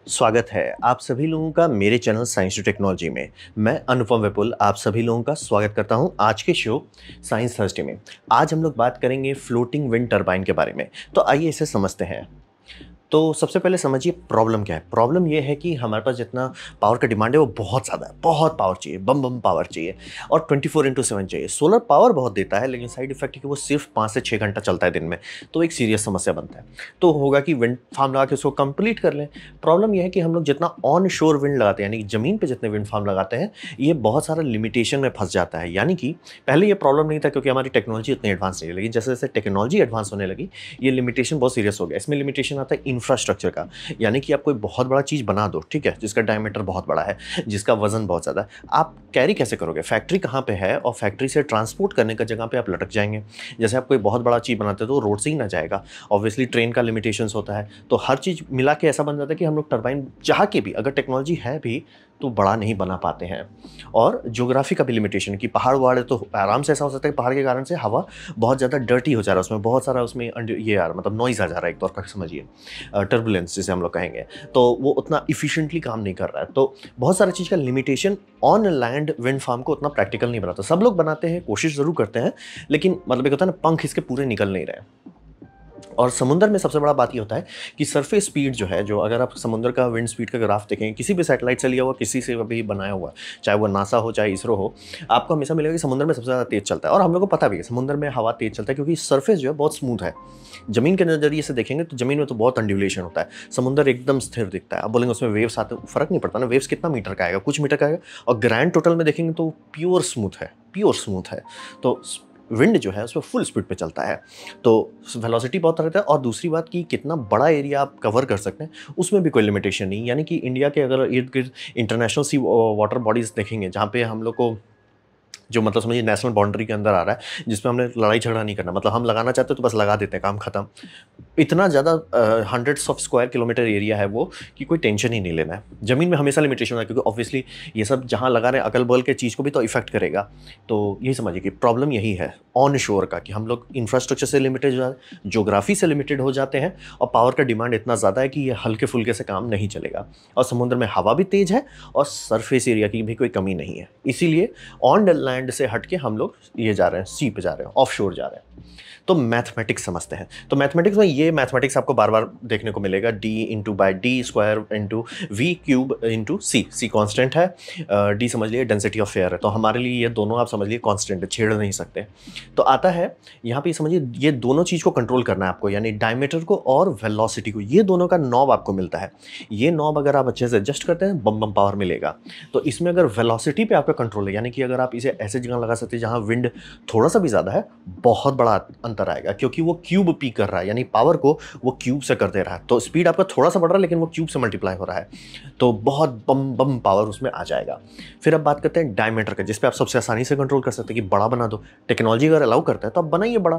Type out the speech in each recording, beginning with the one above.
स्वागत है आप सभी लोगों का मेरे चैनल साइंस टू टेक्नोलॉजी में। मैं अनुपम विपुल आप सभी लोगों का स्वागत करता हूं आज के शो साइंस थर्सडे में। आज हम लोग बात करेंगे फ्लोटिंग विंड टरबाइन के बारे में। तो आइए इसे समझते हैं। तो सबसे पहले समझिए प्रॉब्लम क्या है। प्रॉब्लम ये है कि हमारे पास जितना पावर का डिमांड है वो बहुत ज़्यादा है, बहुत पावर चाहिए, बम बम पावर चाहिए और 24/7 चाहिए। सोलर पावर बहुत देता है लेकिन साइड इफेक्ट है कि वो सिर्फ 5 से 6 घंटा चलता है दिन में, तो एक सीरियस समस्या बनता है। तो होगा कि विंड फार्म लगा के उसको कंप्लीट कर लें। प्रॉब्लम यह है कि हम लोग जितना ऑन शोर विंड लगाते हैं, यानी कि ज़मीन पर जितने विंड फार्म लगाते हैं, ये बहुत सारा लिमिटेशन में फंस जाता है। यानी कि पहले ये प्रॉब्लम नहीं था क्योंकि हमारी टेक्नोलॉजी इतनी एडवांस नहीं है, लेकिन जैसे जैसे टेक्नोलॉजी एडवांस होने लगी ये लिमिटेशन बहुत सीरियस हो गया। इसमें लिमिटेशन आता है इंफ्रास्ट्रक्चर का, यानी कि आप कोई बहुत बड़ा चीज़ बना दो, ठीक है, जिसका डायमीटर बहुत बड़ा है, जिसका वजन बहुत ज़्यादा है, आप कैरी कैसे करोगे? फैक्ट्री कहाँ पे है और फैक्ट्री से ट्रांसपोर्ट करने का जगह पे आप लटक जाएंगे। जैसे आप कोई बहुत बड़ा चीज़ बनाते हो तो रोड से ही ना जाएगा, ऑब्वियसली ट्रेन का लिमिटेशंस होता है। तो हर चीज़ मिला के ऐसा बन जाता है कि हम लोग टरबाइन चाह के भी, अगर टेक्नोलॉजी है भी, तो बड़ा नहीं बना पाते हैं। और ज्योग्राफी का भी लिमिटेशन कि पहाड़ वहाड़ है, तो आराम से ऐसा हो सकता है कि पहाड़ के कारण से हवा बहुत ज़्यादा डर्टी हो जा रहा है, उसमें बहुत सारा उसमें ये यार मतलब नॉइज़ आ जा रहा है, एक तौर पर समझिए टर्बुलेंस जिसे हम लोग कहेंगे, तो वो उतना इफिशिएंटली काम नहीं कर रहा है। तो बहुत सारी चीज़ का limitation on land wind farm को उतना प्रैक्टिकल नहीं बनाता। सब लोग बनाते हैं, कोशिश ज़रूर करते हैं, लेकिन मतलब एक होता है ना, पंख इसके पूरे निकल नहीं रहे। और समुंदर में सबसे बड़ा बात ये होता है कि सरफेस स्पीड जो है, जो अगर आप समुंदर का विंड स्पीड का ग्राफ देखें, किसी भी सैटेलाइट से लिया हुआ, किसी से भी बनाया हुआ, चाहे वो नासा हो चाहे इसरो हो, आपको हमेशा मिलेगा कि समुंदर में सबसे ज़्यादा तेज़ चलता है। और हम लोग को पता भी है समुंदर में हवा तेज़ चलता है क्योंकि सरफेस जो है बहुत स्मूथ है। जमीन के नज़रिए से देखेंगे तो जमीन में तो बहुत अंड्यूलेशन होता है, समुंदर एकदम स्थिर दिखता है। आप बोलेंगे उसमें वेव्स आते हैं, फर्क नहीं पड़ता ना, वेव्स कितना मीटर का आएगा, कुछ मीटर का आएगा। और ग्रैंड टोटल में देखेंगे तो प्योर स्मूथ है, प्योर स्मूथ है। तो विंड जो है उसमें फुल स्पीड पे चलता है, तो वेलोसिटी बहुत रहता है। और दूसरी बात कि कितना बड़ा एरिया आप कवर कर सकते हैं, उसमें भी कोई लिमिटेशन नहीं। यानी कि इंडिया के अगर इर्द गिर्द इंटरनेशनल सी वाटर बॉडीज़ देखेंगे, जहाँ पे हम लोग को जो मतलब समझिए नेशनल बाउंड्री के अंदर आ रहा है, जिसमें हमने लड़ाई झगड़ा नहीं करना, मतलब हम लगाना चाहते हैं तो बस लगा देते हैं, काम खत्म। इतना ज़्यादा hundreds of square kilometre area है वो, कि कोई टेंशन ही नहीं लेना है। ज़मीन में हमेशा लिमिटेशन है क्योंकि ऑब्वियसली ये सब जहाँ लगा रहे हैं अगल बगल के चीज़ को भी तो इफेक्ट करेगा। तो यही समझिए कि प्रॉब्लम यही है ऑन शोर का, कि हम लोग इंफ्रास्ट्रक्चर से लिमिटेड हो जाते हैं, जोग्राफी से लिमिटेड हो जाते हैं, और पावर का डिमांड इतना ज़्यादा है कि ये हल्के फुल्के से काम नहीं चलेगा। और समुद्र में हवा भी तेज़ है और सरफेस एरिया की भी कोई कमी नहीं है। इसीलिए ऑन लैंड से हट के हम लोग ये जा रहे हैं, सी पे जा रहे हैं, ऑफ शोर जा रहे हैं। तो मैथमेटिक्स समझते हैं। तो मैथमेटिक्स में ये मैथमेटिक्स आपको बार बार देखने को मिलेगा, D into by D square into V cube into C. C constant है, डी समझ लिए डेंसिटी ऑफ एयर है, तो हमारे लिए ये दोनों आप समझ लिए कॉन्स्टेंट है, छेड़ नहीं सकते। तो आता है यहाँ पे समझिए, ये दोनों चीज़ को कंट्रोल करना है आपको, यानी डायमीटर को और वेलोसिटी को, ये दोनों का नॉब आपको मिलता है। ये नॉब अगर आप अच्छे से एडजस्ट करते हैं, बम बम पावर मिलेगा। तो इसमें अगर वेलोसिटी पे आपका कंट्रोल है, यानी कि अगर आप इसे ऐसे जगह लगा सकते हैं जहाँ विंड थोड़ा सा भी ज़्यादा है, बहुत बड़ा अंतर आएगा, क्योंकि वो क्यूब पी कर रहा है, यानी पावर को वो क्यूब से कर दे रहा है। तो स्पीड आपका थोड़ा सा बढ़ रहा है लेकिन वो क्यूब से मल्टीप्लाई हो रहा है, तो बहुत बम बम पावर उसमें आ जाएगा। फिर अब बात करते हैं डायमीटर का, जिस पे आप सबसे आसानी से कंट्रोल कर सकते हैं कि बड़ा बना दो। टेक्नोलॉजी अगर अलाउ करता है तो आप बनाइए बड़ा,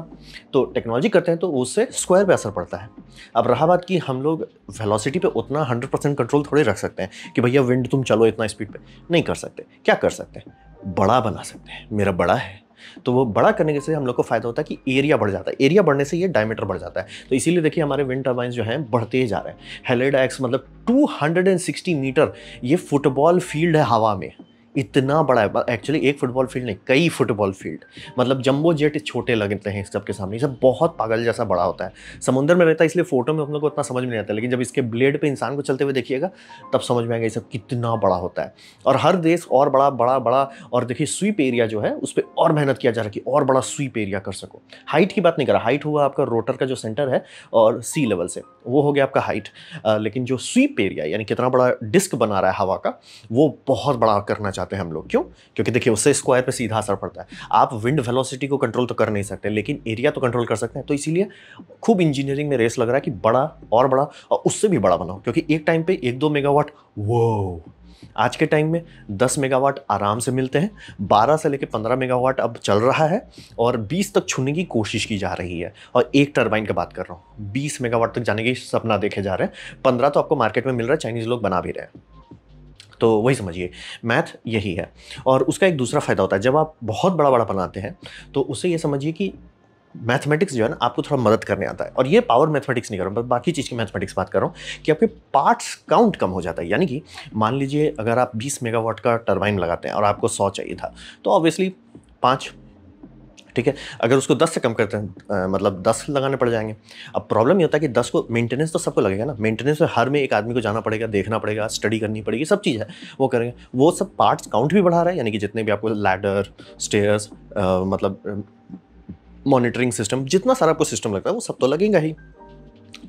तो टेक्नोलॉजी करते हैं तो उससे स्क्वायर पे असर पड़ता है। अब रहा बात कि हम लोग वेलोसिटी पे उतना 100% कंट्रोल थोड़े रख सकते हैं कि भैया विंड तुम चलो इतना स्पीड पे, नहीं कर सकते। क्या कर सकते हैं? बड़ा बना सकते हैं। मेरा बड़ा है, तो वो बड़ा करने से हम लोग को फायदा होता है कि एरिया बढ़ जाता है, एरिया बढ़ने से ये डायमीटर बढ़ जाता है। तो इसीलिए देखिए हमारे विंड टर्बाइंस जो हैं बढ़ते जा रहे हैं। हेलिड एक्स मतलब 260 मीटर, ये फुटबॉल फील्ड है हवा में, इतना बड़ा है। एक्चुअली एक फुटबॉल फील्ड नहीं, कई फुटबॉल फील्ड, मतलब जंबो जेट छोटे लगते हैं इस सब के सामने। ये सब बहुत पागल जैसा बड़ा होता है, समुद्र में रहता है, इसलिए फोटो में हम लोग को उतना समझ में नहीं आता, लेकिन जब इसके ब्लेड पे इंसान को चलते हुए देखिएगा तब समझ में आएगा ये सब कितना बड़ा होता है। और हर देश और बड़ा बड़ा बड़ा, और देखिए स्वीप एरिया जो है उस पर और मेहनत किया जा रहा है कि और बड़ा स्वीप एरिया कर सको। हाइट की बात नहीं कर रहा, हाइट हुआ आपका रोटर का जो सेंटर है और सी लेवल से, वो हो गया आपका हाइट। लेकिन जो स्वीप एरिया यानी कितना बड़ा डिस्क बना रहा है हवा का, वो बहुत बड़ा करना चाहते हैं हम लोग। क्यों? क्योंकि देखिए उससे स्क्वायर पे सीधा असर पड़ता है। आप विंड वेलोसिटी को कंट्रोल तो कर नहीं सकते, लेकिन एरिया तो कंट्रोल कर सकते हैं। तो इसीलिए खूब इंजीनियरिंग में रेस लग रहा है कि बड़ा और उससे भी बड़ा बनाओ, क्योंकि एक टाइम पे 1-2 मेगावाट, वो आज के टाइम में 10 मेगावाट आराम से मिलते हैं। 12 से लेकर 15 मेगावाट अब चल रहा है और 20 तक छूने की कोशिश की जा रही है। और एक टरबाइन की बात कर रहा हूँ, 20 मेगावाट तक जाने के सपना देखे जा रहे हैं। 15 तो आपको मार्केट में मिल रहा है, चाइनीज लोग बना भी रहे हैं। तो वही समझिए, मैथ यही है। और उसका एक दूसरा फ़ायदा होता है, जब आप बहुत बड़ा बड़ा बनाते हैं तो उससे ये समझिए कि मैथमेटिक्स जो है ना आपको थोड़ा मदद करने आता है, और ये पावर मैथमेटिक्स नहीं कर रहा हूँ, बस बाकी चीज़ की मैथमेटिक्स बात कर रहा हूँ कि आपके पार्ट्स काउंट कम हो जाता है। यानी कि मान लीजिए अगर आप 20 मेगावाट का टरबाइन लगाते हैं और आपको 100 चाहिए था, तो ऑब्वियसली 5, ठीक है। अगर उसको 10 से कम करते हैं मतलब 10 लगाने पड़ जाएंगे। अब प्रॉब्लम ये होता है कि 10 को मेंटेनेंस तो सबको लगेगा ना, मेंटेनेंस में हर में एक आदमी को जाना पड़ेगा, देखना पड़ेगा, स्टडी करनी पड़ेगी, सब चीज़ है वो करेंगे। वो सब पार्ट्स काउंट भी बढ़ा रहा है, यानी कि जितने भी आपको लैडर, स्टेयर्स, मतलब मॉनिटरिंग सिस्टम, जितना सारा आपको सिस्टम लगता है वो सब तो लगेगा ही।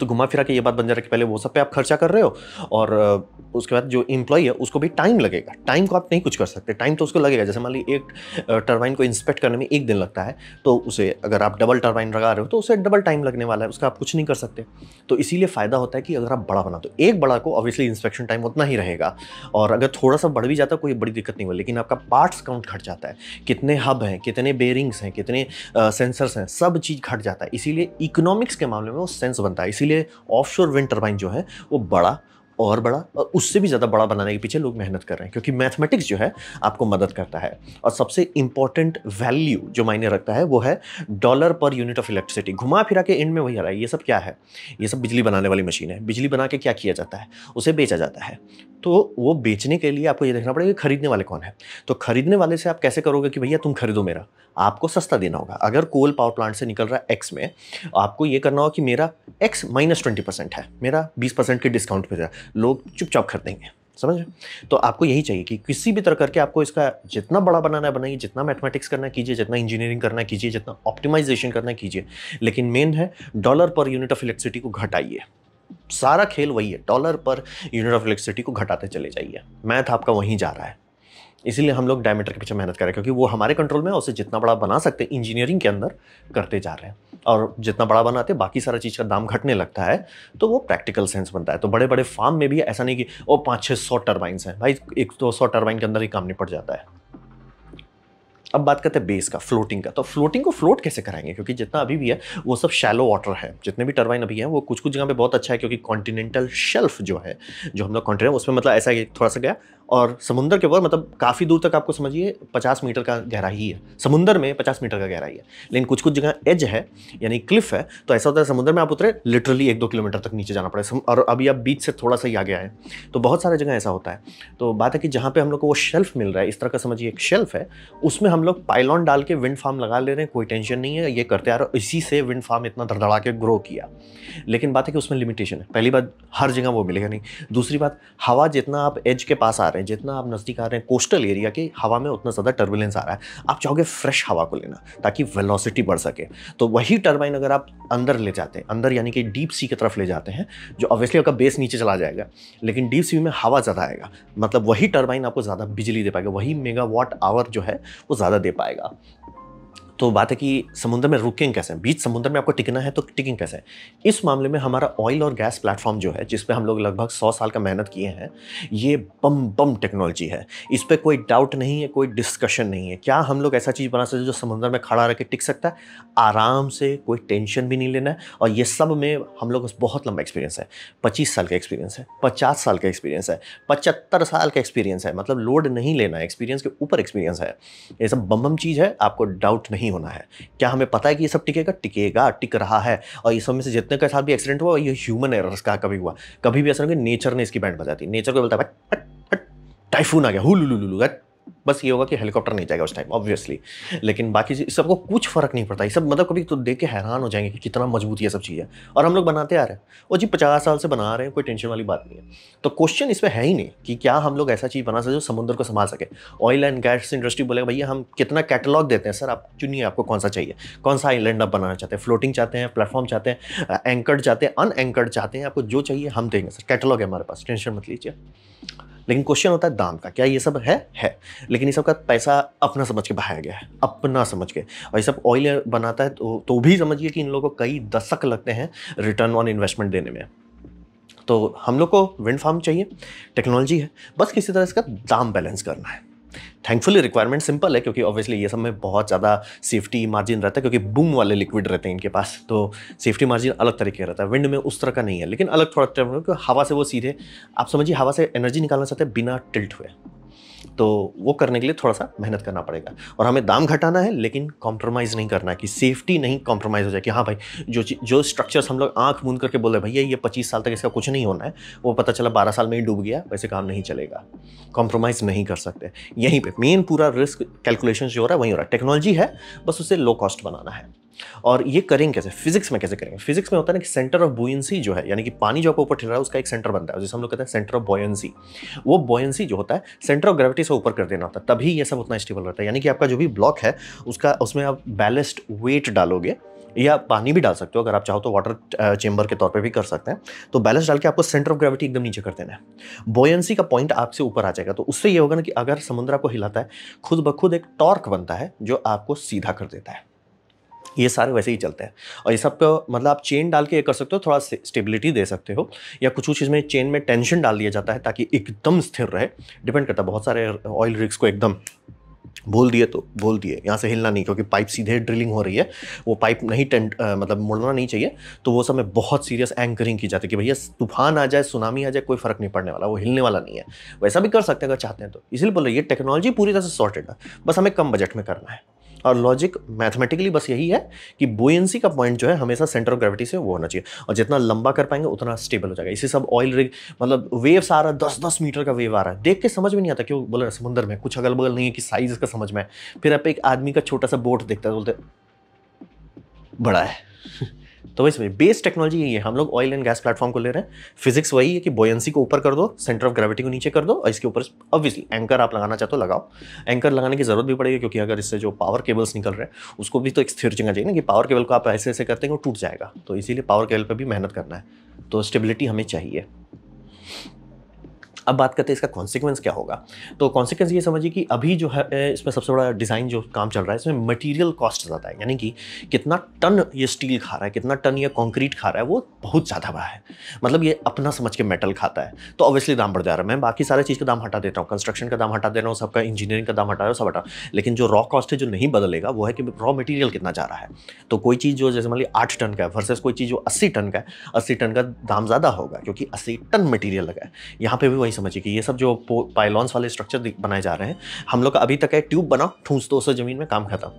तो घुमा फिरा के ये बात बन जा रहा है कि पहले वो सब पे आप खर्चा कर रहे हो, और उसके बाद जो एम्प्लॉय है उसको भी टाइम लगेगा। टाइम को आप नहीं कुछ कर सकते, टाइम तो उसको लगेगा। जैसे मान ली एक टरबाइन को इंस्पेक्ट करने में 1 दिन लगता है, तो उसे अगर आप डबल टरबाइन लगा रहे हो तो उसे डबल टाइम लगने वाला है, उसका आप कुछ नहीं कर सकते। तो इसीलिए फ़ायदा होता है कि अगर आप बड़ा बना तो एक बड़ा को ऑब्वियसली इंस्पेक्शन टाइम उतना ही रहेगा, और अगर थोड़ा सा बढ़ भी जाता है कोई बड़ी दिक्कत नहीं होगी, लेकिन आपका पार्ट्स काउंट घट जाता है, कितने हब हैं, कितने बेरिंग्स हैं, कितने सेंसर्स हैं, सब चीज़ घट जाता है। इसीलिए इकोनॉमिक्स के मामले में वो सेंस बनता है। इसीलिए ऑफशोर विंड टरबाइन जो है वो बड़ा और बड़ा और उससे भी ज़्यादा बड़ा बनाने के पीछे लोग मेहनत कर रहे हैं, क्योंकि मैथमेटिक्स जो है आपको मदद करता है। और सबसे इंपॉर्टेंट वैल्यू जो मायने रखता है वो है dollar per unit of electricity. घुमा फिरा के एंड में वही आ रहा है। ये सब क्या है? ये सब बिजली बनाने वाली मशीन है। बिजली बना के क्या किया जाता है? उसे बेचा जाता है। तो वो बेचने के लिए आपको ये देखना पड़ेगा कि खरीदने वाले कौन है। तो खरीदने वाले से आप कैसे करोगे कि भैया तुम खरीदो मेरा? आपको सस्ता देना होगा। अगर कोल पावर प्लांट से निकल रहा है एक्स में, आपको ये करना होगा कि मेरा एक्स -20% है, मेरा 20% के डिस्काउंट पे है, लोग चुपचाप खरीदेंगे। समझ? तो आपको यही चाहिए कि किसी भी तरह करके आपको इसका जितना बड़ा बनाना है बनाइए, जितना मैथमेटिक्स करना है कीजिए, जितना इंजीनियरिंग करना है कीजिए, जितना ऑप्टिमाइजेशन करना है कीजिए, लेकिन मेन है dollar per unit of electricity को घटाइए। सारा खेल वही है, dollar per unit of electricity को घटाते चले जाइए। मैथ आपका वहीं जा रहा है। इसीलिए हम लोग डायमीटर के पीछे मेहनत कर रहे हैं, क्योंकि वो हमारे कंट्रोल में है। उसे जितना बड़ा बना सकते हैं इंजीनियरिंग के अंदर करते जा रहे हैं, और जितना बड़ा बनाते हैं बाकी सारा चीज़ का दाम घटने लगता है, तो वो प्रैक्टिकल सेंस बनता है। तो बड़े बड़े फार्म में भी ऐसा नहीं कि वो 500-600 टर्बाइंस हैं भाई, 100 टर्बाइन के अंदर ही काम निपट जाता है। अब बात करते हैं बेस का, फ्लोटिंग का। तो फ्लोटिंग को फ्लोट कैसे कराएंगे? क्योंकि जितना अभी भी है वो सब शैलो वाटर है। जितने भी टरबाइन अभी हैं वो कुछ कुछ जगह पे बहुत अच्छा है, क्योंकि कॉन्टिनेंटल शेल्फ जो है, जो हम लोग कॉन्टिनेंट, उसमें मतलब ऐसा है कि थोड़ा सा गया और समुद्र के ऊपर मतलब काफ़ी दूर तक आपको समझिए 50 मीटर का गहराई है। समुद्र में 50 मीटर का गहराई है, लेकिन कुछ कुछ जगह एज है यानी क्लिफ है, तो ऐसा होता है समुद्र में आप उतरे लिटरली 1-2 किलोमीटर तक नीचे जाना पड़े, और अभी आप बीच से थोड़ा सा ही आगे आए। तो बहुत सारे जगह ऐसा होता है। तो बात है कि जहाँ पे हम लोग को वो शेल्फ मिल रहा है, इस तरह का समझिए एक शेल्फ है, उसमें हम लोग पाइलॉन डाल के विंड फार्म लगा ले रहे हैं, कोई टेंशन नहीं है, ये करते आ रहे हो। इसी से विंड फार्म इतना धड़धड़ा के ग्रो किया। लेकिन बात है कि उसमें लिमिटेशन है। पहली बात, हर जगह वो मिलेगा नहीं। दूसरी बात, हवा जितना आप एज के पास आ रहे हैं, जितना आप नज़दीक आ रहे हैं कोस्टल एरिया के, हवा में उतना ज़्यादा टर्बुलेंस आ रहा है। आप चाहोगे फ्रेश हवा को लेना ताकि वेलोसिटी बढ़ सके। तो वही टरबाइन अगर आप अंदर ले जाते हैं, अंदर यानी कि डीप सी की तरफ ले जाते हैं, जो ऑब्वियसली आपका बेस नीचे चला जाएगा, लेकिन डीप सी में हवा ज़्यादा आएगा, मतलब वही टरबाइन आपको ज़्यादा बिजली दे पाएगा, वही मेगावाट आवर जो है वो ज़्यादा दे पाएगा। तो बात है कि समुद्र में रुकेंगे कैसे? बीच समुद्र में आपको टिकना है तो टिकेंगे कैसे? इस मामले में हमारा ऑयल और गैस प्लेटफॉर्म जो है, जिस पे हम लोग लगभग 100 साल का मेहनत किए हैं, ये बम टेक्नोलॉजी है। इस पे कोई डाउट नहीं है, कोई डिस्कशन नहीं है। क्या हम लोग ऐसा चीज़ बना सकते हैं जो समुद्र में खड़ा रह के टिक सकता है आराम से? कोई टेंशन भी नहीं लेना है। और ये सब में हम लोग बहुत लंबा एक्सपीरियंस है, 25 साल का एक्सपीरियंस है, 50 साल का एक्सपीरियंस है, 75 साल का एक्सपीरियंस है। मतलब लोड नहीं लेना है, एक्सपीरियंस के ऊपर एक्सपीरियंस है। ये सब बम चीज़ है, आपको डाउट नहीं होना है। क्या हमें पता है कि ये सब टिकेगा? टिकेगा, टिक रहा है। और इस सब में से जितने के साथ भी एक्सीडेंट हुआ ये ह्यूमन एरर्स का कभी हुआ। कभी भी ऐसा नहीं कि नेचर ने इसकी बैंड बजा दी। नेचर को बोलता है हट हट हट, टाइफून आ गया, हुलुलुलुलु हट, बस ये होगा कि हेलीकॉप्टर नहीं जाएगा उस टाइम ऑब्वियसली। लेकिन बाकी सबको कुछ फर्क नहीं पड़ता। ये सब मतलब कभी तो देख के हैरान हो जाएंगे कि कितना मजबूत ये सब चीज़ है, और हम लोग बनाते आ रहे हैं। और जी 50 साल से बना रहे हैं, कोई टेंशन वाली बात नहीं है। तो क्वेश्चन इसमें है ही नहीं कि क्या हम लोग ऐसा चीज़ बना सकते जो समुद्र को संभाल सके। ऑयल एंड गैस इंडस्ट्री बोलेगा भैया हम कितना कैटलॉग देते हैं, सर आप चुनिए आपको कौन सा चाहिए, कौन सा आइलैंड आप बनाना चाहते हैं, फ्लोटिंग चाहते हैं, प्लेटफॉर्म चाहते हैं, एंकर्ड चाहते हैं, अनएंकर्ड चाहते हैं, आपको जो चाहिए हम देंगे सर, कैटलॉग है हमारे पास, टेंशन मत लीजिए। लेकिन क्वेश्चन होता है दाम का। क्या ये सब है, लेकिन ये सब का पैसा अपना समझ के बहाया गया है, अपना समझ के। और ये सब ऑयल बनाता है तो भी समझिए कि इन लोगों को कई दशक लगते हैं रिटर्न ऑन इन्वेस्टमेंट देने में। तो हम लोग को विंड फार्म चाहिए, टेक्नोलॉजी है, बस किसी तरह इसका दाम बैलेंस करना है। थैंकफुली रिक्वायरमेंट सिंपल है, क्योंकि ऑब्वियसली ये सब में बहुत ज़्यादा सेफ्टी मार्जिन रहता है, क्योंकि बूम वाले लिक्विड रहते हैं इनके पास, तो सेफ्टी मार्जिन अलग तरीके का रहता है। विंड में उस तरह का नहीं है, लेकिन अलग थोड़ा हवा से वो सीधे आप समझिए हवा से एनर्जी निकालना चाहते हैं बिना टिल्ट हुए। तो वो करने के लिए थोड़ा सा मेहनत करना पड़ेगा और हमें दाम घटाना है, लेकिन कॉम्प्रोमाइज़ नहीं करना है कि सेफ्टी नहीं कॉम्प्रोमाइज़ हो जाए कि हाँ भाई जो स्ट्रक्चर्स हम लोग आंख मूंद करके बोले भैया ये 25 साल तक इसका कुछ नहीं होना है, वो पता चला 12 साल में ही डूब गया, वैसे काम नहीं चलेगा। कॉम्प्रोमाइज़ नहीं कर सकते। यहीं पे मेन पूरा रिस्क कैलकुलेशन जो हो रहा है वहीं हो रहा है। टेक्नोलॉजी है, बस उसे लो कॉस्ट बनाना है। और ये करेंगे कैसे? फिजिक्स में कैसे करेंगे? फिजिक्स में होता है ना कि सेंटर ऑफ बुयंसी जो है, यानी कि पानी जो आपको ऊपर ठहरा है उसका एक सेंटर बनता है, जिसे हम लोग कहते हैं सेंटर ऑफ बॉयंसी। वो बॉयंसी जो होता है सेंटर ऑफ ग्रेविटी से ऊपर कर देना होता है, तभी ये सब उतना स्टेबल रहता है। यानी कि आपका जो भी ब्लॉक है उसमें आप बैलेस्ट वेट डालोगे, या पानी भी डाल सकते हो, अगर आप चाहो तो वाटर चेंबर के तौर पे भी कर सकते हैं। तो बैलेंस डाल के आपको सेंटर ऑफ ग्रेविटी एकदम नीचे कर देना है। बॉयंसी का पॉइंट आपसे ऊपर आ जाएगा, तो उससे ये होगा ना कि अगर समुद्र आपको हिलाता है, खुद ब खुद एक टॉर्क बनता है जो आपको सीधा कर देता है। ये सारे वैसे ही चलते हैं। और ये सब को मतलब आप चेन डाल के ये कर सकते हो, थोड़ा स्टेबिलिटी दे सकते हो, या कुछ इसमें चेन में टेंशन डाल दिया जाता है ताकि एकदम स्थिर रहे। डिपेंड करता है, बहुत सारे ऑयल रिग्स को एकदम बोल दिए तो बोल दिए, यहाँ से हिलना नहीं, क्योंकि पाइप सीधे ड्रिलिंग हो रही है, वो पाइप नहीं मतलब मुड़ना नहीं चाहिए। तो वो सब में बहुत सीरियस एंकरिंग की जाती है कि भैया तूफान आ जाए, सुनामी आ जाए, कोई फर्क नहीं पड़ने वाला, वो हिलने वाला नहीं है। वैसा भी कर सकते हैं अगर चाहते हैं तो। इसलिए बोल रहे ये टेक्नोलॉजी पूरी तरह से सॉर्टेड है, बस हमें कम बजट में करना है। और लॉजिक मैथमेटिकली बस यही है कि बुयंसी का पॉइंट जो है हमेशा सेंटर ऑफ ग्रेविटी से वो होना चाहिए, और जितना लंबा कर पाएंगे उतना स्टेबल हो जाएगा। इसी सब ऑयल रिग मतलब वेव्स आ रहा है, 10-10 मीटर का वेव आ रहा है, देख के समझ में नहीं आता क्यों बोल रहे समुद्र में कुछ अगल बगल नहीं है कि साइज इसका समझ में है। फिर आप एक आदमी का छोटा सा बोट देखता है, बोलते बड़ा है। तो वैसे बेस टेक्नोलॉजी यही है। हम लोग ऑयल एंड गैस प्लेटफॉर्म को ले रहे हैं, फिजिक्स वही है कि बॉयंसी को ऊपर कर दो, सेंटर ऑफ ग्रेविटी को नीचे कर दो, और इसके ऊपर ऑब्वियसली एंकर आप लगाना चाहते हो लगाओ। एंकर लगाने की जरूरत भी पड़ेगी, क्योंकि अगर इससे जो पावर केबल्स निकल रहे हैं उसको भी तो एक स्थिर जगह चाहिए ना, कि पावर केबल को आप ऐसे ऐसे करते हैं वो टूट जाएगा। तो इसीलिए पावर केबल पर भी मेहनत करना है, तो स्टेबिलिटी हमें चाहिए। अब बात करते हैं इसका कॉन्सिक्वेंस क्या होगा। तो कॉन्सिक्वेंस ये समझिए कि अभी जो है इसमें सबसे बड़ा डिज़ाइन जो काम चल रहा है, इसमें मटेरियल कॉस्ट ज़्यादा है, यानी कि कितना टन ये स्टील खा रहा है, कितना टन ये कंक्रीट खा रहा है, वो बहुत ज़्यादा बड़ा है। मतलब ये अपना समझ के मेटल खाता है, तो ऑब्वियसली दाम बढ़ जा रहा है। मैं बाकी सारे चीज़ का दाम हटा देता हूँ, कंस्ट्रक्शन का दाम हटा दे रहा हूँ, सबका इंजीनियरिंग का दाम हटा रहा हूँ, सब हटा। लेकिन जो रॉ कॉस्ट है जो नहीं बदलेगा वो है कि रॉ मटेरियल कितना जा रहा है। तो कोई चीज़ जो जैसे मान ली 8 टन का है वर्सेस कोई चीज़ जो 80 टन का है, 80 टन का दाम ज़्यादा होगा, क्योंकि 80 टन मटीरियल लगा है। यहाँ पर भी वही समझिए कि ये सब जो पाइलॉन्स वाले स्ट्रक्चर बनाए जा रहे हैं, हम लोग का अभी तक है ट्यूब बनाओ, ठूंस 200 जमीन में, काम खत्म।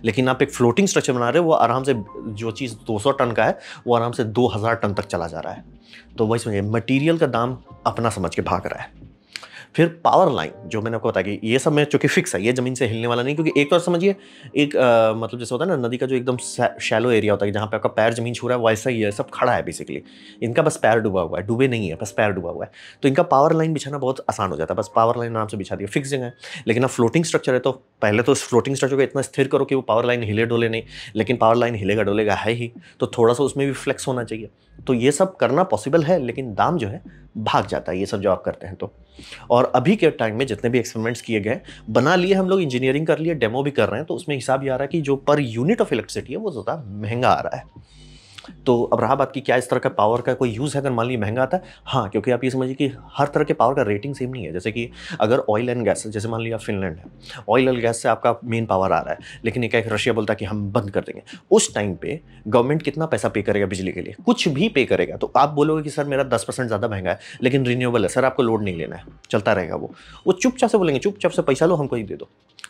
लेकिन आप एक फ्लोटिंग स्ट्रक्चर बना रहे हो, वो आराम से जो चीज़ 200 टन का है वो आराम से 2000 टन तक चला जा रहा है। तो वही समझिए मटीरियल का दाम अपना समझ के भाग रहा है। फिर पावर लाइन जो मैंने आपको बताया कि ये सब में चूंकि फिक्स है, ये जमीन से हिलने वाला नहीं, क्योंकि एक तो समझिए एक मतलब जैसे होता है ना नदी का जो एकदम शैलो एरिया होता है जहाँ पे आपका पैर जमीन छू रहा है, वैसा ही है, सब खड़ा है बेसिकली। इनका बस पैर डूबा हुआ है, डूबे नहीं है, बस पैर डूबा हुआ है। तो इनका पावर लाइन बिछाना बहुत आसान हो जाता है, बस पावर लाइन आराम से बिछा दिया, फिक्स जगह है। लेकिन अब फ्लोटिंग स्ट्रक्चर है, तो पहले तो उस फ्लोटिंग स्ट्रक्चर को इतना स्थिर करो कि वो पावर लाइन हिले डोले नहीं, लेकिन पावर लाइन हिलेगा डोलेगा है ही, तो थोड़ा सा उसमें भी फ्लेक्स होना चाहिए। तो ये सब करना पॉसिबल है, लेकिन दाम जो है भाग जाता है ये सब जो आप करते हैं तो। और अभी के टाइम में जितने भी एक्सपेरिमेंट्स किए गए, बना लिए हम लोग, इंजीनियरिंग कर लिए, डेमो भी कर रहे हैं, तो उसमें हिसाब ये आ रहा है कि जो पर यूनिट ऑफ इलेक्ट्रिसिटी है वो ज़्यादा महंगा आ रहा है। तो अब रहा बात कि क्या इस तरह का पावर का कोई यूज़ है अगर मान लीजिए महंगा आता है। हाँ, क्योंकि आप ये समझिए कि हर तरह के पावर का रेटिंग सेम नहीं है। जैसे कि अगर ऑयल एंड गैस, जैसे मान लिया फिनलैंड है, ऑयल एंड गैस से आपका मेन पावर आ रहा है, लेकिन एक रशिया बोलता है कि हम बंद कर देंगे। उस टाइम पे गवर्नमेंट कितना पैसा पे करेगा बिजली के लिए? कुछ भी पे करेगा। तो आप बोलोगे कि सर मेरा 10% ज़्यादा महंगा है, लेकिन रिन्यूएबल है, सर आपको लोड नहीं लेना है, चलता रहेगा। वो चुपचाप से बोलेंगे, चुपचाप से पैसा लो, हमको ही दे दो।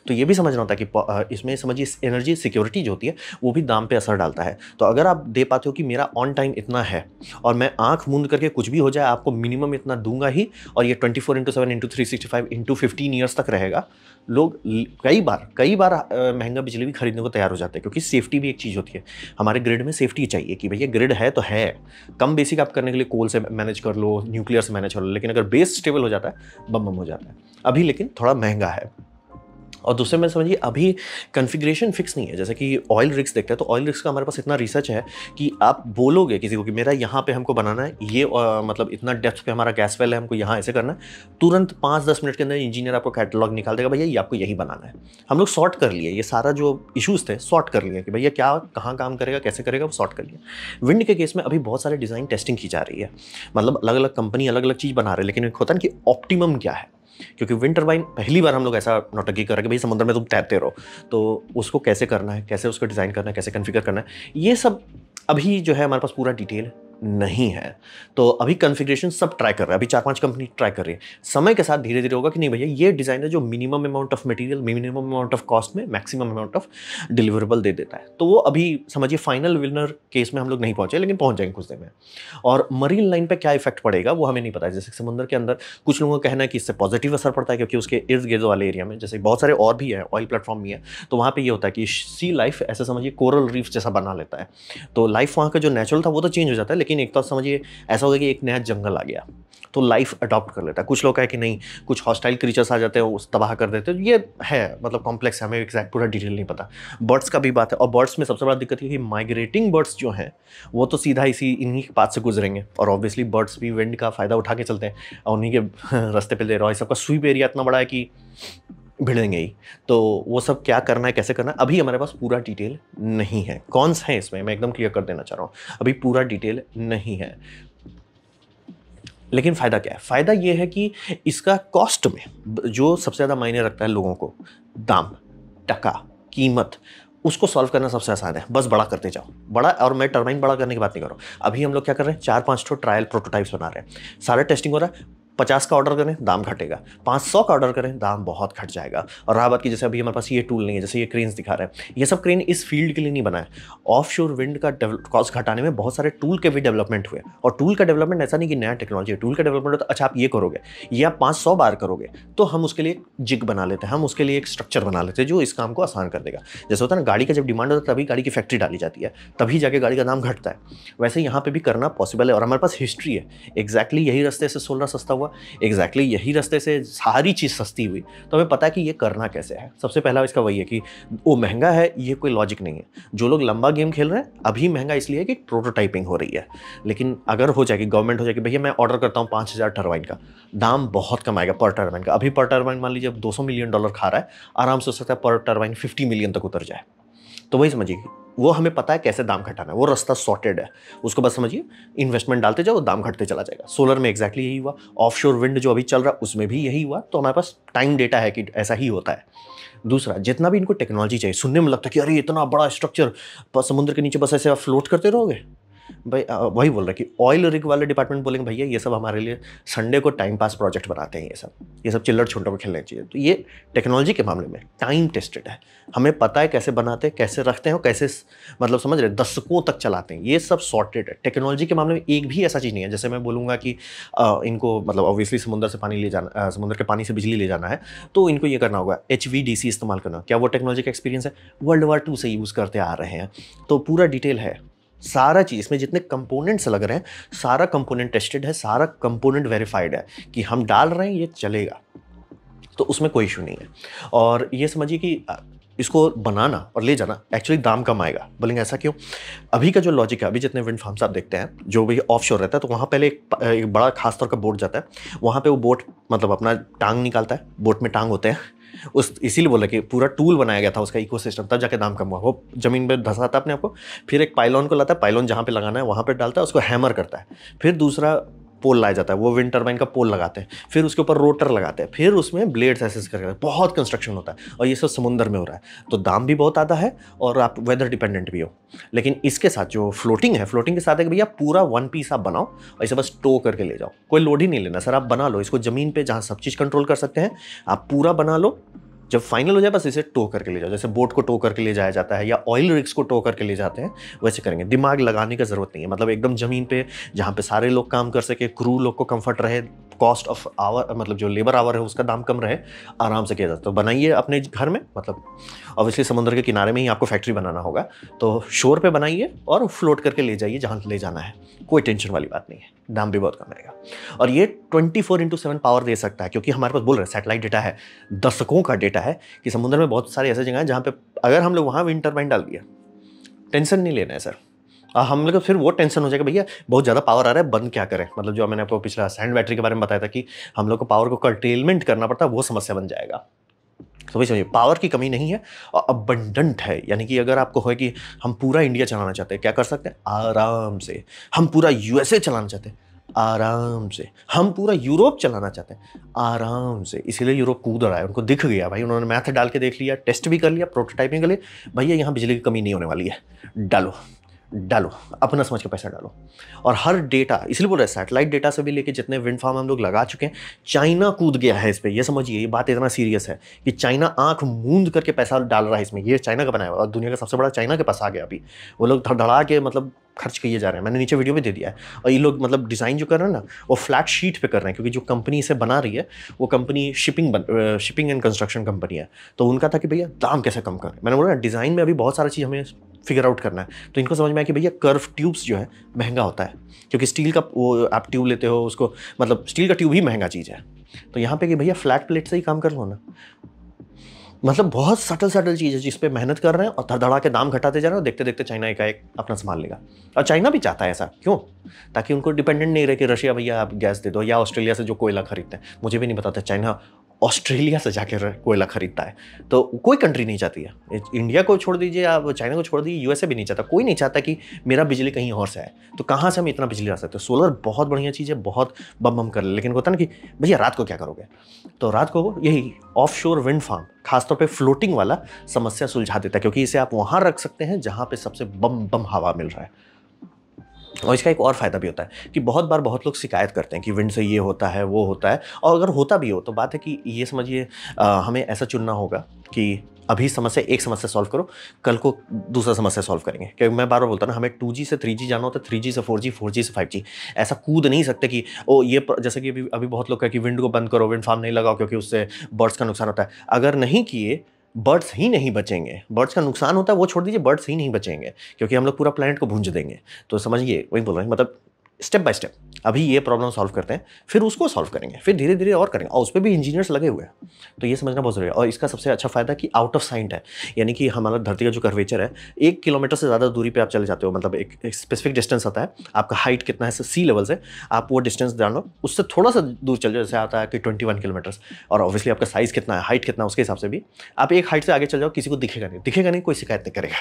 तो ये भी समझना होता है कि इसमें समझिए एनर्जी सिक्योरिटी जो होती है वो भी दाम पे असर डालता है। तो अगर आप दे पाते हो कि मेरा ऑन टाइम इतना है और मैं आंख मूंद करके कुछ भी हो जाए आपको मिनिमम इतना दूंगा ही, और ये 24/7 × 365 × 15 ईयर्स तक रहेगा, लोग कई बार महंगा बिजली भी खरीदने को तैयार हो जाते हैं, क्योंकि सेफ्टी भी एक चीज़ होती है। हमारे ग्रिड में सेफ्टी चाहिए कि भैया ग्रिड है तो है। कम बेसिक आप करने के लिए कोल से मैनेज कर लो, न्यूक्लियर से मैनेज कर लो, लेकिन अगर बेस स्टेबल हो जाता है बम हो जाता है। अभी लेकिन थोड़ा महंगा है। और दूसरे में समझिए अभी कॉन्फ़िगरेशन फिक्स नहीं है। जैसे कि ऑयल रिग्स देखते हैं, तो ऑयल रिग्स का हमारे पास इतना रिसर्च है कि आप बोलोगे किसी को कि मेरा यहाँ पे हमको बनाना है, ये मतलब इतना डेप्थ पे हमारा गैस वेल है, हमको यहाँ ऐसे करना है, तुरंत 5-10 मिनट के अंदर इंजीनियर आपको कैटलॉग निकाल देगा, भैया ये आपको यही बनाना है। हम लोग सॉर्ट कर लिए, ये सारा जो इशूज़ थे सॉर्ट कर लिए कि भैया क्या कहाँ काम करेगा, कैसे करेगा, वो सॉर्ट कर लिया। विंड के केस में अभी बहुत सारे डिज़ाइन टेस्टिंग की जा रही है, मतलब अलग अलग कंपनी अलग अलग चीज़ बना रहे हैं, लेकिन एक होता है ना कि ऑप्टिमम क्या है। क्योंकि विंड टरबाइन पहली बार हम लोग ऐसा नौटंकी कर रहे हैं कि भाई समुद्र में तुम तैरते रहो, तो उसको कैसे करना है, कैसे उसको डिज़ाइन करना है, कैसे कॉन्फ़िगर करना है, ये सब अभी जो है हमारे पास पूरा डिटेल नहीं है। तो अभी कॉन्फ़िगरेशन सब ट्राई कर रहा है, अभी 4-5 कंपनी ट्राई कर रही है। समय के साथ धीरे-धीरे होगा कि नहीं भैया ये डिज़ाइन है जो minimum amount of material, minimum amount of cost में मैक्सिमम अमाउंट ऑफ डिलीवरेबल दे देता है। तो वो अभी समझिए फाइनल विनर केस में हम लोग नहीं पहुँचे, लेकिन पहुँच जाएँगे कुछ देर में। और मरीन लाइन पे क्या इफ़ेक्ट पड़ेगा वो हमें नहीं पता है। जैसे समुद्र के अंदर कुछ लोगों का कहना है कि इससे पॉजिटिव असर पड़ता है, क्योंकि उसके इर्द-गिर्द वाले एरिया में जैसे बहुत सारे और भी हैं, ऑयल प्लेटफ़ॉर्म भी है, तो वहाँ पे ये होता है कि सी लाइफ़ ऐसे समझिए कोरल रीफ जैसा बना लेता है। तो लाइफ़ वहाँ का जो नेचुरल था वो तो चेंज हो जाता है, लेकिन एक तो समझिए ऐसा होगा कि एक नया जंगल आ गया, तो लाइफ अडॉप्ट कर लेता है। कुछ लोग कहे कि नहीं, कुछ हॉस्टाइल क्रीचर्स आ जाते हैं, उस तबाह कर देते हैं। ये है मतलब कॉम्प्लेक्स है, हमें एग्जैक्ट पूरा डिटेल नहीं पता। बर्ड्स का भी बात है, और बर्ड्स में सबसे बड़ा दिक्कत ये है कि माइग्रेटिंग बर्ड्स जो हैं वो तो सीधा इसी इन्हीं के पास से गुजरेंगे, और ऑब्वियसली बर्ड्स भी विंड का फ़ायदा उठा के चलते हैं और उन्हीं के रास्ते पे ले रहा है। सबका स्वीप एरिया इतना बड़ा है कि भिड़ेंगे ही। तो वो सब क्या करना है, कैसे करना है, अभी हमारे पास पूरा डिटेल नहीं है। कौन है इसमें मैं एकदम क्लियर कर देना चाह रहा हूँ, अभी पूरा डिटेल नहीं है। लेकिन फ़ायदा क्या है? फ़ायदा ये है कि इसका कॉस्ट में जो सबसे ज़्यादा मायने रखता है लोगों को, दाम, टका, कीमत, उसको सॉल्व करना सबसे आसान है। बस बड़ा करते जाओ, बड़ा। और मैं टरबाइन बड़ा करने की बात नहीं कर रहा हूँ। अभी हम लोग क्या कर रहे हैं, 4-5 ठो ट्रायल प्रोटोटाइप्स बना रहे हैं, सारा टेस्टिंग हो रहा है। 50 का ऑर्डर करें दाम घटेगा, 500 का ऑर्डर करें दाम बहुत घट जाएगा। और रहा बात की जैसे अभी हमारे पास ये टूल नहीं है, जैसे ये क्रेन्स दिखा रहे हैं, ये सब क्रेन इस फील्ड के लिए नहीं बना है। ऑफशोर विंड का कॉस्ट घटाने में बहुत सारे टूल के भी डेवलपमेंट हुए, और टूल का डेवलपमेंट ऐसा नहीं कि नया टेक्नोलॉजी है। टूल का डेवलपमेंट होता है, अच्छा आप ये करोगे, ये आप 500 बार करोगे, तो हम उसके लिए जिग बना लेते हैं, हम उसके लिए एक स्ट्रक्चर बना लेते हैं जो इस काम को आसान कर देगा। जैसे होता है ना, गाड़ी का जब डिमांड होता है तभी गाड़ी की फैक्ट्री डाली जाती है, तभी जाके गाड़ी का दाम घटता है। वैसे यहाँ पे भी करना पॉसिबल है, और हमारे पास हिस्ट्री है। एग्जैक्टली यही रास्ते से सोलर सस्ता हुआ, एग्जैक्टली यही रास्ते से सारी चीज़ सस्ती हुई, तो हमें पता है कि ये करना कैसे है। सबसे पहला इसका वही है कि वो महंगा है, ये कोई लॉजिक नहीं है। जो लोग लंबा गेम खेल रहे हैं, अभी महंगा इसलिए है कि प्रोटोटाइपिंग हो रही है। लेकिन अगर हो जाएगी, गवर्नमेंट हो जाएगी, भैया मैं ऑर्डर करता हूँ 5000 टरबाइन का, दाम बहुत कम आएगा पर टरबाइन का। अभी पर टरबाइन मान लीजिए $200 मिलियन खा रहा है, आराम से हो सकता है पर टरबाइन 50 मिलियन तक उतर जाए। तो वही समझिए, वो हमें पता है कैसे दाम घटाना है, वो रास्ता सॉर्टेड है। उसको बस समझिए, इन्वेस्टमेंट डालते जाओ, दाम घटते चला जाएगा। सोलर में एग्जैक्टली यही हुआ, ऑफशोर विंड जो अभी चल रहा है उसमें भी यही हुआ। तो हमारे पास टाइम डेटा है कि ऐसा ही होता है। दूसरा, जितना भी इनको टेक्नोलॉजी चाहिए, सुनने में लगता है कि अरे इतना बड़ा स्ट्रक्चर समुद्र के नीचे बस ऐसे आप फ्लोट करते रहोगे। भाई वही बोल रहा है कि ऑयल रिग वाले डिपार्टमेंट बोलेंगे भैया ये सब हमारे लिए संडे को टाइम पास प्रोजेक्ट बनाते हैं, ये सब चिल्लर छोटों को खेलने चाहिए। तो ये टेक्नोलॉजी के मामले में टाइम टेस्टेड है, हमें पता है कैसे बनाते हैं, कैसे रखते हैं और कैसे मतलब समझ रहे दशकों तक चलाते हैं, ये सब सॉर्टेड है। टेक्नोलॉजी के मामले में एक भी ऐसा चीज़ नहीं है। जैसे मैं बोलूँगा कि इनको मतलब ऑब्वियसली समुद्र से पानी ले जाना, समुद्र के पानी से बिजली ले जाना है, तो इनको ये करना होगा HVDC इस्तेमाल करना। क्या वो टेक्नोलॉजी का एक्सपीरियंस है? वर्ल्ड वार 2 से यूज़ करते आ रहे हैं। तो पूरा डिटेल है, सारा चीज़ इसमें जितने कंपोनेंट्स लग रहे हैं, सारा कंपोनेंट टेस्टेड है, सारा कंपोनेंट वेरीफाइड है कि हम डाल रहे हैं ये चलेगा, तो उसमें कोई इशू नहीं है। और ये समझिए कि इसको बनाना और ले जाना एक्चुअली दाम कम आएगा। बोलेंगे ऐसा क्यों? अभी का जो लॉजिक है, अभी जितने विंड फार्म्स आप देखते हैं जो भी ऑफशोर रहता है, तो वहाँ पहले एक बड़ा खास तौर का बोट जाता है, वहाँ पे वो बोट मतलब अपना टांग निकालता है, बोट में टांग होते हैं, उस इसीलिए बोला कि पूरा टूल बनाया गया था उसका इकोसिस्टम, तब जाके दाम कम हुआ। वो ज़मीन पे धंसाता है अपने आप को, फिर एक पाइलॉन को लाता है, पाइलॉन जहाँ पे लगाना है वहाँ पे डालता है, उसको हैमर करता है, फिर दूसरा पोल लाया जाता है, वो विंड टरबाइन का पोल लगाते हैं, फिर उसके ऊपर रोटर लगाते हैं, फिर उसमें ब्लेड्स ऐसे करके, बहुत कंस्ट्रक्शन होता है, और ये सब समुद्र में हो रहा है। तो दाम भी बहुत आता है और आप वेदर डिपेंडेंट भी हो। लेकिन इसके साथ जो फ्लोटिंग है, फ्लोटिंग के साथ है कि भैया पूरा वन पीस आप बनाओ और इसे बस टो करके ले जाओ, कोई लोड ही नहीं लेना सर, आप बना लो इसको ज़मीन पर जहाँ सब चीज़ कंट्रोल कर सकते हैं, आप पूरा बना लो। जब फाइनल हो जाए बस इसे टो करके ले जाओ, जैसे बोट को टो करके ले जाया जाता है या ऑयल रिग्स को टो करके ले जाते हैं, वैसे करेंगे। दिमाग लगाने की ज़रूरत नहीं है, मतलब एकदम ज़मीन पे जहाँ पे सारे लोग काम कर सके, क्रू लोग को कंफर्ट रहे, कॉस्ट ऑफ आवर मतलब जो लेबर आवर है उसका दाम कम रहे, आराम से किया जाता है। तो बनाइए अपने घर में, मतलब ऑब्वियसली समुद्र के किनारे में ही आपको फैक्ट्री बनाना होगा, तो शोर पे बनाइए और फ्लोट करके ले जाइए जहाँ ले जाना है, कोई टेंशन वाली बात नहीं है, दाम भी बहुत कम रहेगा। और ये 24/7 पावर दे सकता है, क्योंकि हमारे पास बोल रहे हैं सैटेलाइट डेटा है, दशकों का डेटा है कि समुद्र में बहुत सारी ऐसी जगह हैं जहाँ पे अगर हम लोग वहाँ विंड टरबाइन डाल दिया, टेंशन नहीं लेना है सर। हम लोग फिर वो टेंशन हो जाएगा भैया बहुत ज़्यादा पावर आ रहा है, बंद क्या करें, मतलब जो मैंने आपको पिछला सैंड बैटरी के बारे में बताया था कि हम लोग को पावर को कर्टेलमेंट करना पड़ता है, वो समस्या बन जाएगा। तो भाई समझिए, पावर की कमी नहीं है और अबंडेंट है, यानी कि अगर आपको हो कि हम पूरा इंडिया चलाना चाहते हैं, क्या कर सकते हैं आराम से, हम पूरा USA चलाना चाहते हैं आराम से, हम पूरा यूरोप चलाना चाहते हैं आराम से। इसीलिए यूरोप कूद रहा है, उनको दिख गया भाई, उन्होंने मैथ डाल के देख लिया, टेस्ट भी कर लिया, प्रोटोटाइपिंग कर लिया, भैया यहाँ बिजली की कमी नहीं होने वाली है, डालो डालो, अपना समझ के पैसा डालो। और हर डेटा, इसलिए बोल रहे हैं सैटेलाइट डेटा से भी लेके जितने विंड फार्म हम लोग लगा चुके हैं, चाइना कूद गया है इस पे। ये समझिए, ये बात इतना सीरियस है कि चाइना आंख मूंद करके पैसा डाल रहा है इसमें। ये चाइना का बनाया हुआ और दुनिया का सबसे बड़ा चाइना के पास आ गया अभी। वो लोग धड़धड़ा के मतलब खर्च किए जा रहे हैं। मैंने नीचे वीडियो भी दे दिया है। और ये लोग मतलब डिज़ाइन जो कर रहे हैं ना, वो फ्लैट शीट पे कर रहे हैं, क्योंकि जो कंपनी इसे बना रही है वो company shipping and construction company है। तो उनका था कि भैया दाम कैसे कम करें। मैंने बोला ना, डिज़ाइन में अभी बहुत सारा चीज़ हमें फिगर आउट करना है। तो इनको समझ में आया कि भैया कर्व ट्यूब्स जो है महंगा होता है, क्योंकि स्टील का वो आप ट्यूब लेते हो उसको, मतलब स्टील का ट्यूब ही महंगा चीज़ है। तो यहाँ पे कि भैया फ्लैट प्लेट से ही काम कर लो ना। मतलब बहुत सटल चीज़ है जिस पे मेहनत कर रहे हैं और धड़धड़ा के दाम घटाते जा रहे हैं, और देखते देखते चाइना एक अपना संभाल लेगा। और चाइना भी चाहता है ऐसा, क्यों? ताकि उनको डिपेंडेंट नहीं रहे कि रशिया भैया आप गैस दे दो, या ऑस्ट्रेलिया से जो कोयला खरीदते हैं। मुझे भी नहीं पता था चाइना ऑस्ट्रेलिया से जाकर कोयला खरीदता है। तो कोई कंट्री नहीं चाहती है, इंडिया को छोड़ दीजिए, आप चाइना को छोड़ दीजिए, यूएसए भी नहीं चाहता, कोई नहीं चाहता कि मेरा बिजली कहीं और से आए। तो कहाँ से हम इतना बिजली ला सकते हैं? सोलर बहुत बढ़िया चीज़ है, बहुत बम बम कर ले, लेकिन होता ना कि भैया रात को क्या करोगे? तो रात को यही ऑफशोर विंड फार्म, खासतौर पे फ्लोटिंग वाला, समस्या सुलझा देता है, क्योंकि इसे आप वहाँ रख सकते हैं जहाँ पे सबसे बम बम हवा मिल रहा है। और इसका एक और फ़ायदा भी होता है कि बहुत बार बहुत लोग शिकायत करते हैं कि विंड से ये होता है वो होता है। और अगर होता भी हो तो बात है कि ये समझिए, हमें ऐसा चुनना होगा कि अभी एक समस्या सॉल्व करो, कल को दूसरा समस्या सॉल्व करेंगे। क्योंकि मैं बार बार बोलता हूँ ना, हमें 2G से 3G जाना होता है, 3G से 4G, 4G से 5G। ऐसा कूद नहीं सकते कि जैसे कि अभी बहुत लोग कहें कि विंड को बंद करो, विंड फार्म नहीं लगाओ क्योंकि उससे बर्ड्स का नुकसान होता है। अगर नहीं किए, बर्ड्स ही नहीं बचेंगे। बर्ड्स का नुकसान होता है वो छोड़ दीजिए, बर्ड्स ही नहीं बचेंगे, क्योंकि हम लोग पूरा प्लैनेट को भूंज देंगे। तो समझिए, वही बोल रहे हैं, मतलब स्टेप बाय स्टेप अभी ये प्रॉब्लम सॉल्व करते हैं, फिर उसको सॉल्व करेंगे, फिर धीरे धीरे और करेंगे, और उस पर भी इंजीनियर्स लगे हुए हैं। तो ये समझना बहुत जरूरी है। और इसका सबसे अच्छा फायदा कि आउट ऑफ साइट है, यानी कि हमारा धरती का जो कर्वेचर है, 1 किलोमीटर से ज़्यादा दूरी पे आप चले जाते हो, मतलब एक स्पेसिफिक डिस्टेंस आता है, आपका हाइट कितना है सी लेवल से, आप वो डिस्टेंस जानो, उससे थोड़ा सा दूर चल जाओ, जैसे आता है कि 21 किलोमीटर्स। और ऑब्वियसली आपका साइज़ कितना है, हाइट कितना है, उसके हिसाब से भी आप एक हाइट से आगे चल जाओ, किसी को दिखेगा नहीं, कोई शिकायत नहीं करेगा।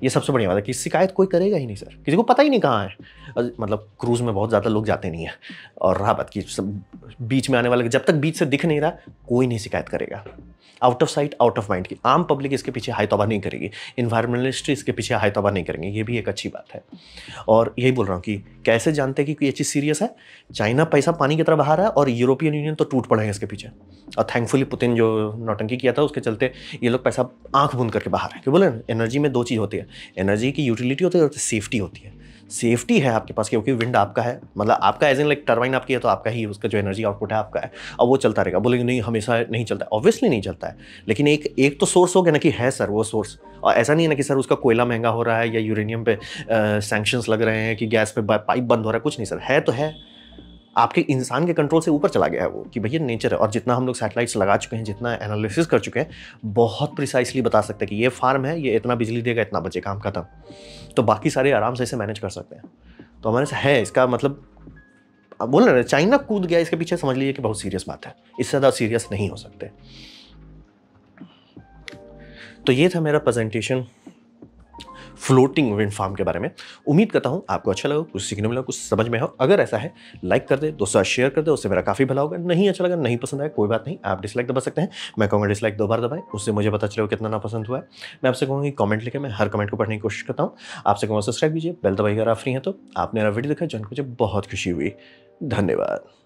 ये सबसे बढ़िया बात है कि शिकायत कोई करेगा ही नहीं सर, किसी को पता ही नहीं कहाँ है। मतलब क्रूज़ में बहुत ज़्यादा लोग जाते नहीं है। और रहा बात की बीच में आने वाले, जब तक बीच से दिख नहीं रहा कोई नहीं शिकायत करेगा। Out of sight out of mind की आम पब्लिक इसके पीछे हाई तौबा नहीं करेगी, इन्वायरमेंटलिस्ट इसके पीछे हाई तौबा नहीं करेंगे, ये भी एक अच्छी बात है। और यही बोल रहा हूँ कि कैसे जानते हैं कि ये चीज़ सीरियस है? चाइना पैसा पानी की तरह बहा रहा है और यूरोपियन यूनियन तो टूट पड़े हैं इसके पीछे। और थैंकफुली पुतिन जो नौटंकी किया था उसके चलते ये लोग पैसा आंख बंद करके बाहर है। क्यों बोले? एनर्जी में दो चीज़ होती है, एनर्जी की यूटिलिटी होती है और सेफ्टी होती है। सेफ्टी है आपके पास क्योंकि विंड आपका है, मतलब आपका एज इन लाइक टरबाइन आपकी है तो आपका ही, उसका जो एनर्जी आउटपुट है आपका है, और वो चलता रहेगा। बोलेंगे नहीं हमेशा नहीं चलता, ऑब्वियसली नहीं चलता है, लेकिन एक तो सोर्स हो गया ना कि है सर वो सोर्स। और ऐसा नहीं है ना कि सर उसका कोयला महंगा हो रहा है या यूरेनियम पे सैंक्शंस लग रहे हैं कि गैस पे पाइप बंद हो रहा है, कुछ नहीं सर, है तो है। आपके इंसान के कंट्रोल से ऊपर चला गया है वो, कि भैया नेचर है। और जितना हम लोग सैटेलाइट्स लगा चुके हैं, जितना एनालिसिस कर चुके हैं, बहुत प्रिसाइसली बता सकते हैं कि ये फार्म है, ये इतना बिजली देगा, इतना बचे, काम खत्म। तो बाकी सारे आराम से इसे मैनेज कर सकते हैं। तो हमारे से है इसका मतलब, बोल रहे चाइना कूद गया इसके पीछे, समझ लीजिए कि बहुत सीरियस बात है, इससे ज़्यादा सीरियस नहीं हो सकते। तो ये था मेरा प्रेजेंटेशन फ्लोटिंग विंड फार्म के बारे में। उम्मीद करता हूँ आपको अच्छा लगा, कुछ सीखने मिला, कुछ समझ में हो। अगर ऐसा है लाइक कर दे, दोस्तों शेयर कर दे, उससे मेरा काफ़ी भला होगा। नहीं अच्छा लगा, नहीं पसंद आया, कोई बात नहीं, आप डिसलाइक दबा सकते हैं। मैं कहूँगा डिसलाइक 2 बार दबाएं, उससे मुझे पता चलेगा कितना ना पसंद हुआ है। मैं आपसे कहूँगी कमेंट लिखे, मैं हर कमेंट को पढ़ने की कोशिश करता हूँ। आपसे कहूँगा सब्सक्राइब कीजिए, बेल दबाइए अगर आप फ्री हैं तो। आपने मेरा वीडियो देखा, जानकर मुझे बहुत खुशी हुई। धन्यवाद।